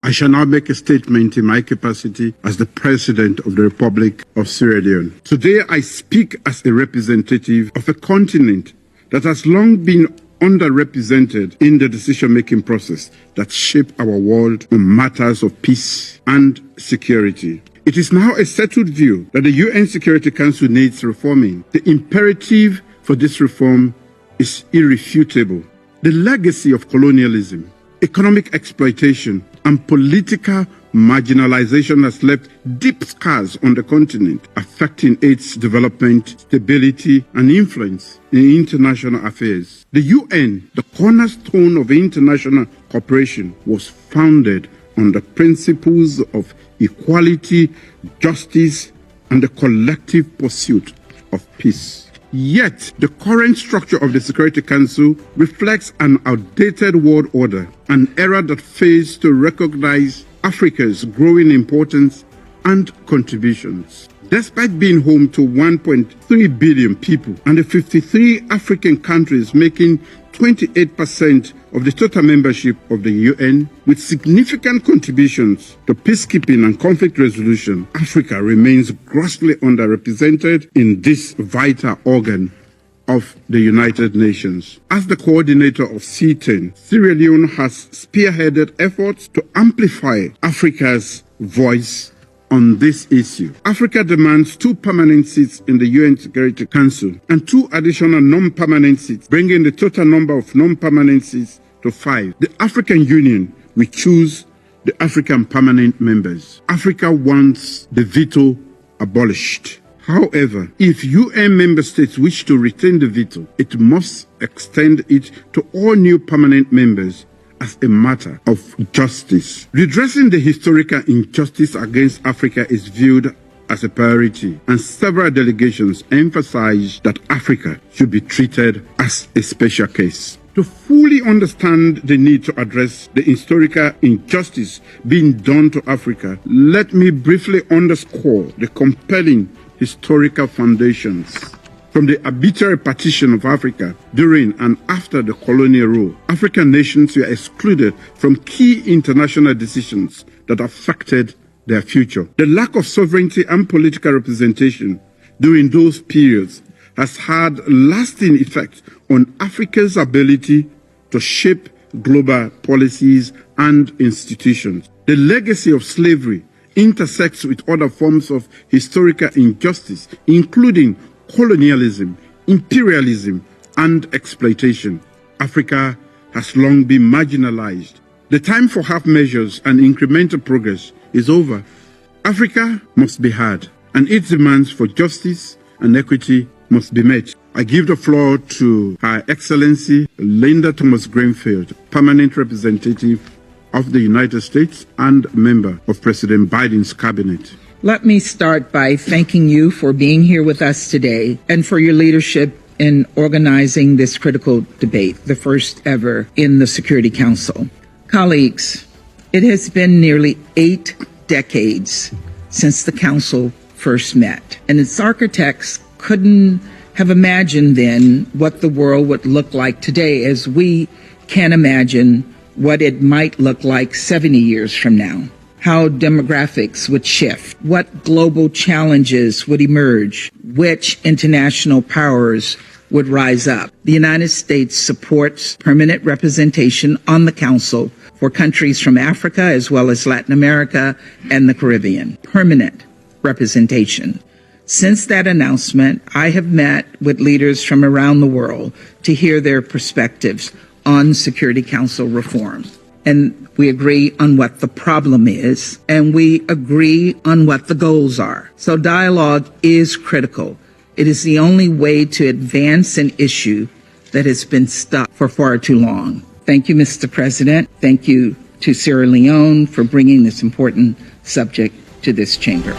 I shall now make a statement in my capacity as the President of the Republic of Sierra Leone. Today, I speak as a representative of a continent that has long been underrepresented in the decision-making process that shape our world on matters of peace and security. It is now a settled view that the UN Security Council needs reforming. The imperative for this reform is irrefutable. The legacy of colonialism, economic exploitation, and political marginalization has left deep scars on the continent, affecting its development, stability, and influence in international affairs. The UN, the cornerstone of international cooperation, was founded on the principles of equality, justice, and the collective pursuit of peace. Yet, the current structure of the Security Council reflects an outdated world order, an era that fails to recognize Africa's growing importance and contributions. Despite being home to 1.3 billion people and the 53 African countries making 28% of the total membership of the UN, with significant contributions to peacekeeping and conflict resolution, Africa remains grossly underrepresented in this vital organ of the United Nations. As the coordinator of C10, Sierra Leone has spearheaded efforts to amplify Africa's voice on this issue. Africa demands 2 permanent seats in the UN Security Council and 2 additional non-permanent seats, bringing the total number of non-permanent seats to 5. The African Union will choose the African permanent members. Africa wants the veto abolished. However, if UN member states wish to retain the veto, it must extend it to all new permanent members as a matter of justice. Redressing the historical injustice against Africa is viewed as a priority, and several delegations emphasize that Africa should be treated as a special case. To fully understand the need to address the historical injustice being done to Africa, let me briefly underscore the compelling historical foundations. From the arbitrary partition of Africa during and after the colonial rule, African nations were excluded from key international decisions that affected their future. The lack of sovereignty and political representation during those periods has had lasting effects on Africa's ability to shape global policies and institutions. The legacy of slavery intersects with other forms of historical injustice, including colonialism, imperialism, and exploitation. Africa has long been marginalized. The time for half measures and incremental progress is over. Africa must be heard, and its demands for justice and equity must be met. I give the floor to Her Excellency Linda Thomas-Greenfield, Permanent Representative of the United States and member of President Biden's cabinet. Let me start by thanking you for being here with us today and for your leadership in organizing this critical debate, the first ever in the Security Council. Colleagues, it has been nearly 8 decades since the Council first met, and its architects couldn't have imagined then what the world would look like today, as we can imagine what it might look like 70 years from now. How demographics would shift, what global challenges would emerge, which international powers would rise up. The United States supports permanent representation on the Council for countries from Africa as well as Latin America and the Caribbean. Permanent representation. Since that announcement, I have met with leaders from around the world to hear their perspectives on Security Council reform. And we agree on what the problem is, and we agree on what the goals are. So dialogue is critical. It is the only way to advance an issue that has been stuck for far too long. Thank you, Mr. President. Thank you to Sierra Leone for bringing this important subject to this chamber.